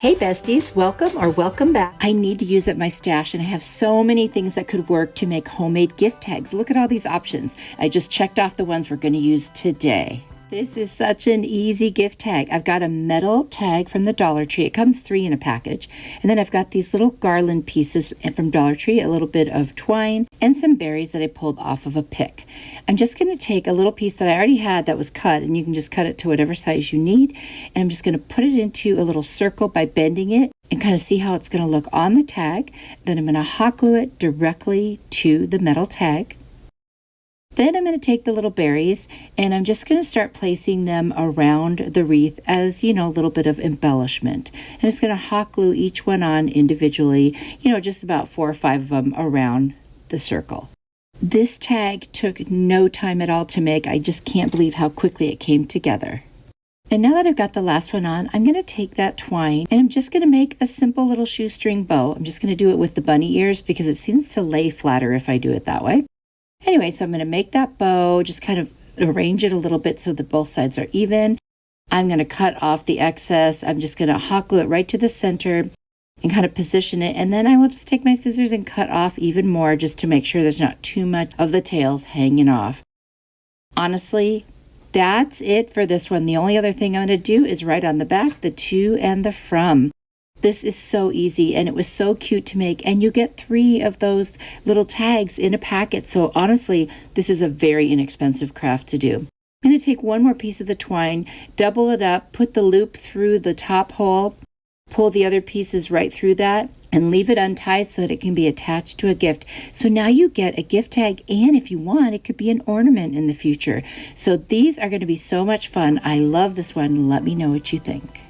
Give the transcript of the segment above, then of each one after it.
Hey besties, welcome back. I need to use up my stash and I have so many things that could work to make homemade gift tags. Look at all these options. I just checked off the ones we're going to use today. This is such an easy gift tag. I've got a metal tag from the Dollar Tree. It comes 3 in a package. And then I've got these little garland pieces from Dollar Tree, a little bit of twine, and some berries that I pulled off of a pick. I'm just going to take a little piece that I already had that was cut, and you can just cut it to whatever size you need. And I'm just going to put it into a little circle by bending it and kind of see how it's going to look on the tag. Then I'm going to hot glue it directly to the metal tag. Then I'm going to take the little berries and I'm just going to start placing them around the wreath as, a little bit of embellishment. I'm just going to hot glue each one on individually, just about 4 or 5 of them around the circle. This tag took no time at all to make. I just can't believe how quickly it came together. And now that I've got the last one on, I'm going to take that twine and I'm just going to make a simple little shoestring bow. I'm just going to do it with the bunny ears because it seems to lay flatter if I do it that way. Anyway, so I'm going to make that bow, just kind of arrange it a little bit so that both sides are even. I'm going to cut off the excess. I'm just going to hot glue it right to the center and kind of position it. And then I will just take my scissors and cut off even more just to make sure there's not too much of the tails hanging off. Honestly, that's it for this one. The only other thing I'm going to do is write on the back the to and the from. This is so easy and it was so cute to make, and you get 3 of those little tags in a packet. So honestly, this is a very inexpensive craft to do. I'm going to take one more piece of the twine, double it up, put the loop through the top hole, pull the other pieces right through that, and leave it untied so that it can be attached to a gift. So now you get a gift tag, and if you want, it could be an ornament in the future. So these are going to be so much fun. I love this one. Let me know what you think.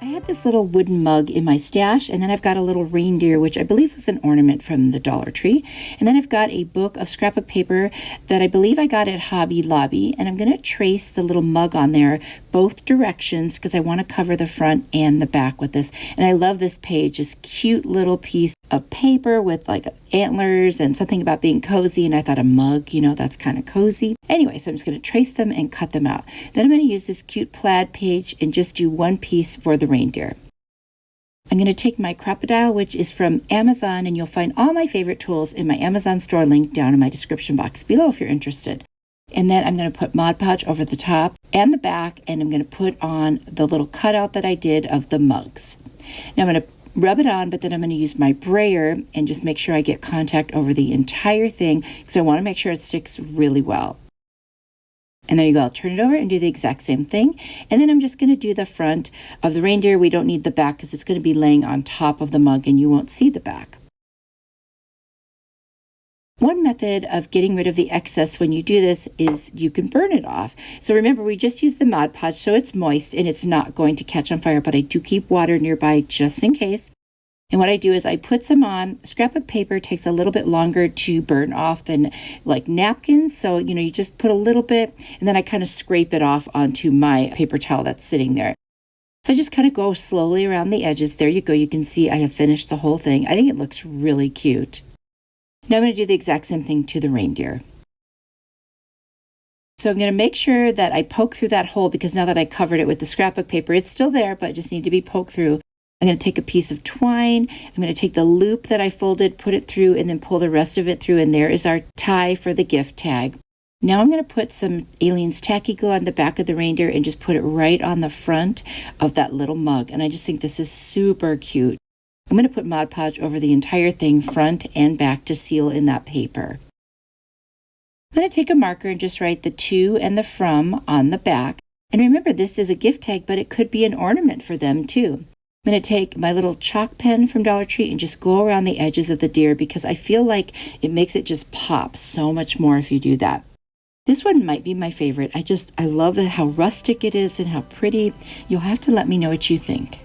I had this little wooden mug in my stash, and then I've got a little reindeer, which I believe was an ornament from the Dollar Tree. And then I've got a book of scrapbook paper that I believe I got at Hobby Lobby, and I'm going to trace the little mug on there both directions because I want to cover the front and the back with this. And I love this page, this cute little piece of paper with like antlers and something about being cozy, and I thought a mug, that's kind of cozy. Anyway, so I'm just going to trace them and cut them out. Then I'm going to use this cute plaid page and just do one piece for the reindeer. I'm going to take my crocodile, which is from Amazon, and you'll find all my favorite tools in my Amazon store link down in my description box below if you're interested. And then I'm going to put Mod Podge over the top and the back, and I'm going to put on the little cutout that I did of the mugs. Now I'm going to rub it on, but then I'm going to use my brayer and just make sure I get contact over the entire thing because I want to make sure it sticks really well. And there you go. I'll turn it over and do the exact same thing. And then I'm just going to do the front of the reindeer. We don't need the back because it's going to be laying on top of the mug and you won't see the back. One method of getting rid of the excess when you do this is you can burn it off. So remember, we just used the Mod Podge, so it's moist and it's not going to catch on fire, but I do keep water nearby just in case. And what I do is I put some on. Scrapbook paper takes a little bit longer to burn off than like napkins. So, you just put a little bit and then I kind of scrape it off onto my paper towel that's sitting there. So I just kind of go slowly around the edges. There you go. You can see I have finished the whole thing. I think it looks really cute. Now I'm going to do the exact same thing to the reindeer. So I'm going to make sure that I poke through that hole because now that I covered it with the scrapbook paper, it's still there, but it just needs to be poked through. I'm going to take a piece of twine. I'm going to take the loop that I folded, put it through, and then pull the rest of it through. And there is our tie for the gift tag. Now I'm going to put some Aleene's tacky glue on the back of the reindeer and just put it right on the front of that little mug. And I just think this is super cute. I'm going to put Mod Podge over the entire thing, front and back, to seal in that paper. I'm going to take a marker and just write the to and the from on the back. And remember, this is a gift tag, but it could be an ornament for them too. I'm going to take my little chalk pen from Dollar Tree and just go around the edges of the deer because I feel like it makes it just pop so much more if you do that. This one might be my favorite. I love how rustic it is and how pretty. You'll have to let me know what you think.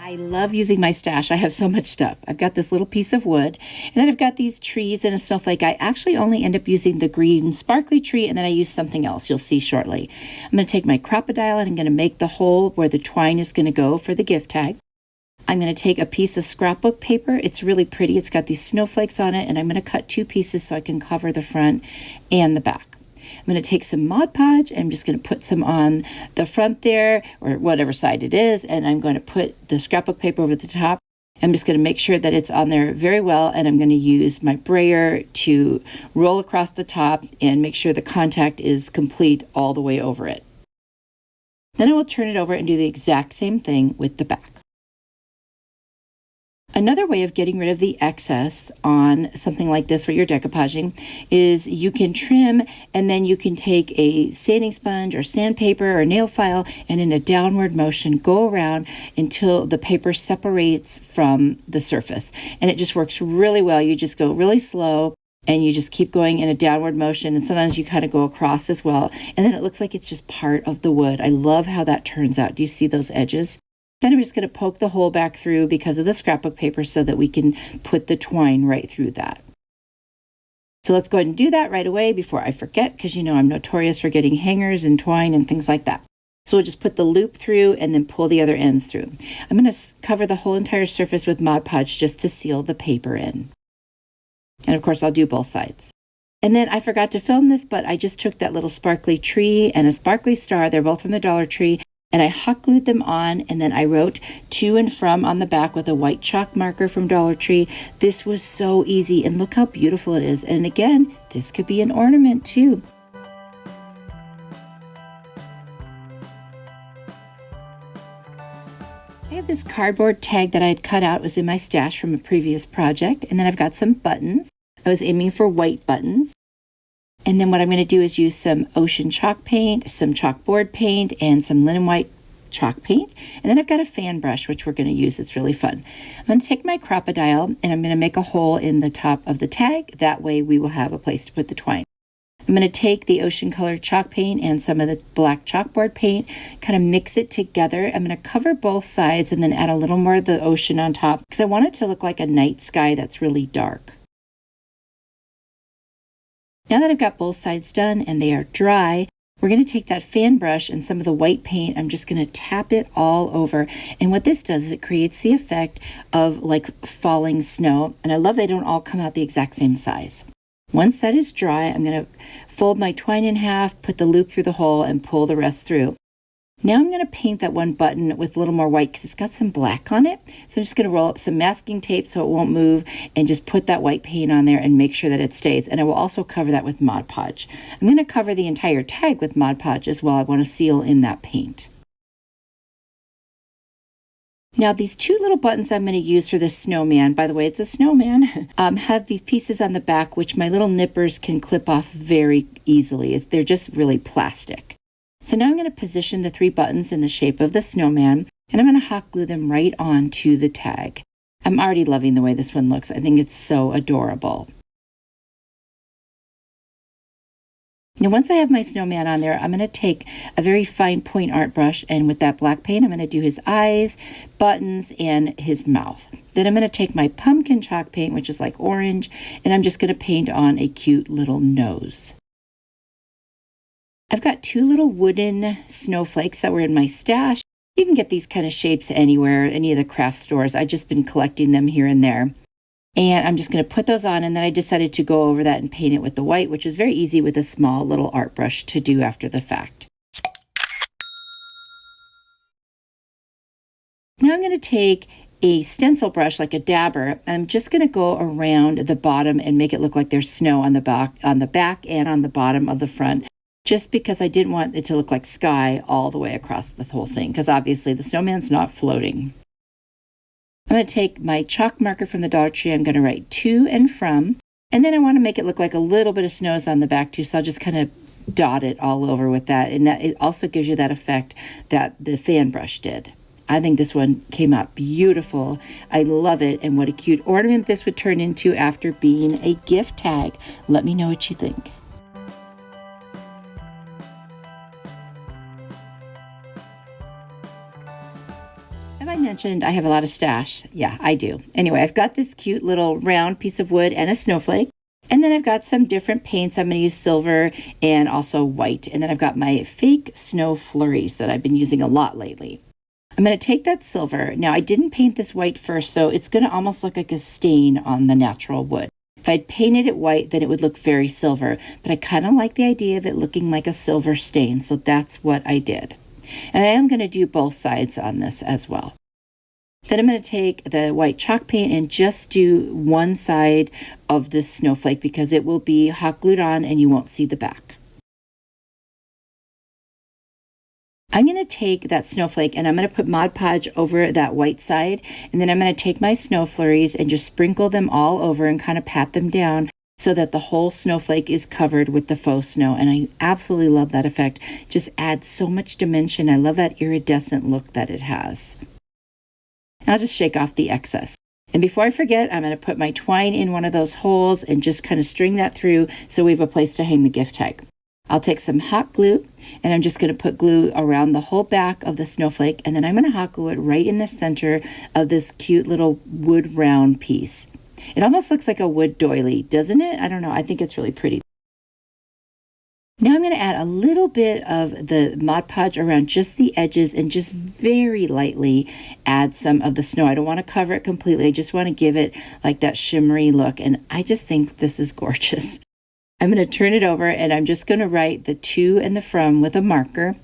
I I love using my stash. I have so much stuff. I've got this little piece of wood, and then I've got these trees and a snowflake. I actually only end up using the green sparkly tree, and then I use something else. You'll see shortly. I'm going to take my crocodile, and I'm going to make the hole where the twine is going to go for the gift tag. I'm going to take a piece of scrapbook paper. It's really pretty. It's got these snowflakes on it, and I'm going to cut 2 pieces so I can cover the front and the back. I'm going to take some Mod Podge. I'm just going to put some on the front there, or whatever side it is, and I'm going to put the scrapbook paper over the top. I'm just going to make sure that it's on there very well, and I'm going to use my brayer to roll across the top and make sure the contact is complete all the way over it. Then I will turn it over and do the exact same thing with the back. Another way of getting rid of the excess on something like this where you're decoupaging is you can trim, and then you can take a sanding sponge or sandpaper or nail file and in a downward motion go around until the paper separates from the surface. And it just works really well. You just go really slow and you just keep going in a downward motion, and sometimes you kind of go across as well. And then it looks like it's just part of the wood. I love how that turns out. Do you see those edges? Then I'm just going to poke the hole back through because of the scrapbook paper so that we can put the twine right through that. So let's go ahead and do that right away before I forget, because you know I'm notorious for getting hangers and twine and things like that. So we'll just put the loop through and then pull the other ends through. I'm going to cover the whole entire surface with Mod Podge just to seal the paper in. And of course I'll do both sides. And then I forgot to film this, but I just took that little sparkly tree and a sparkly star. They're both from the Dollar Tree. And I hot glued them on, and then I wrote to and from on the back with a white chalk marker from Dollar Tree. This was so easy, and look how beautiful it is. And again, this could be an ornament too. I have this cardboard tag that I had cut out. It was in my stash from a previous project. And then I've got some buttons. I was aiming for white buttons. And then what I'm going to do is use some ocean chalk paint, some chalkboard paint, and some linen white chalk paint. And then I've got a fan brush, which we're going to use. It's really fun. I'm going to take my crocodile, and I'm going to make a hole in the top of the tag. That way we will have a place to put the twine. I'm going to take the ocean colored chalk paint and some of the black chalkboard paint, kind of mix it together. I'm going to cover both sides and then add a little more of the ocean on top because I want it to look like a night sky that's really dark. Now that I've got both sides done and they are dry, we're going to take that fan brush and some of the white paint. I'm just going to tap it all over. And what this does is it creates the effect of like falling snow. And I love they don't all come out the exact same size. Once that is dry, I'm going to fold my twine in half, put the loop through the hole, and pull the rest through. Now I'm going to paint that one button with a little more white because it's got some black on it. So I'm just going to roll up some masking tape so it won't move and just put that white paint on there and make sure that it stays. And I will also cover that with Mod Podge. I'm going to cover the entire tag with Mod Podge as well. I want to seal in that paint. Now these 2 little buttons I'm going to use for this snowman, by the way, it's a snowman, have these pieces on the back which my little nippers can clip off very easily. They're just really plastic. So now I'm going to position the 3 buttons in the shape of the snowman, and I'm going to hot glue them right onto the tag. I'm already loving the way this one looks. I think it's so adorable. Now once I have my snowman on there, I'm going to take a very fine point art brush, and with that black paint, I'm going to do his eyes, buttons, and his mouth. Then I'm going to take my pumpkin chalk paint, which is like orange, and I'm just going to paint on a cute little nose. I've got 2 little wooden snowflakes that were in my stash. You can get these kind of shapes anywhere, any of the craft stores. I've just been collecting them here and there. And I'm just going to put those on, and then I decided to go over that and paint it with the white, which is very easy with a small little art brush to do after the fact. Now I'm going to take a stencil brush like a dabber. I'm just going to go around the bottom and make it look like there's snow on the back and on the bottom of the front. Just because I didn't want it to look like sky all the way across the whole thing, because obviously the snowman's not floating. I'm going to take my chalk marker from the Dollar Tree. I'm going to write to and from, and then I want to make it look like a little bit of snow is on the back too, so I'll just kind of dot it all over with that, and that it also gives you that effect that the fan brush did. I think this one came out beautiful. I love it, and what a cute ornament this would turn into after being a gift tag. Let me know what you think. Have I mentioned I have a lot of stash. Yeah, I do. Anyway, I've got this cute little round piece of wood and a snowflake. And then I've got some different paints. I'm going to use silver and also white. And then I've got my fake snow flurries that I've been using a lot lately. I'm going to take that silver. Now, I didn't paint this white first, so it's going to almost look like a stain on the natural wood. If I'd painted it white, then it would look very silver. But I kind of like the idea of it looking like a silver stain, so that's what I did. And I am going to do both sides on this as well. Then I'm going to take the white chalk paint and just do one side of this snowflake because it will be hot glued on and you won't see the back. I'm going to take that snowflake and I'm going to put Mod Podge over that white side, and then I'm going to take my snow flurries and just sprinkle them all over and kind of pat them down so that the whole snowflake is covered with the faux snow. And I absolutely love that effect. It just adds so much dimension. I love that iridescent look that it has. And I'll just shake off the excess. And before I forget, I'm going to put my twine in one of those holes and just kind of string that through so we have a place to hang the gift tag. I'll take some hot glue and I'm just going to put glue around the whole back of the snowflake, and then I'm going to hot glue it right in the center of this cute little wood round piece. It almost looks like a wood doily, doesn't it? I don't know. I think it's really pretty. Now I'm going to add a little bit of the Mod Podge around just the edges and just very lightly add some of the snow. I don't want to cover it completely. I just want to give it like that shimmery look, and I just think this is gorgeous. I'm going to turn it over and I'm just going to write the to and the from with a marker.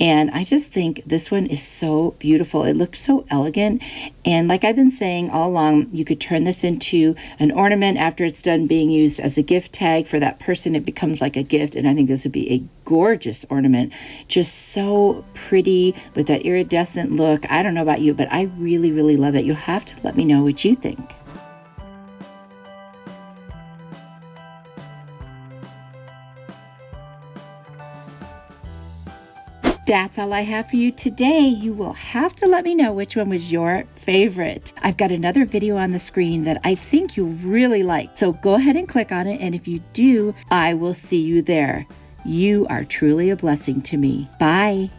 And I just think this one is so beautiful. It looks so elegant. And like I've been saying all along, you could turn this into an ornament after it's done being used as a gift tag for that person. It becomes like a gift. And I think this would be a gorgeous ornament. Just so pretty with that iridescent look. I don't know about you, but I really, really love it. You'll have to let me know what you think. That's all I have for you today. You will have to let me know which one was your favorite. I've got another video on the screen that I think you'll really like. So go ahead and click on it. And if you do, I will see you there. You are truly a blessing to me. Bye.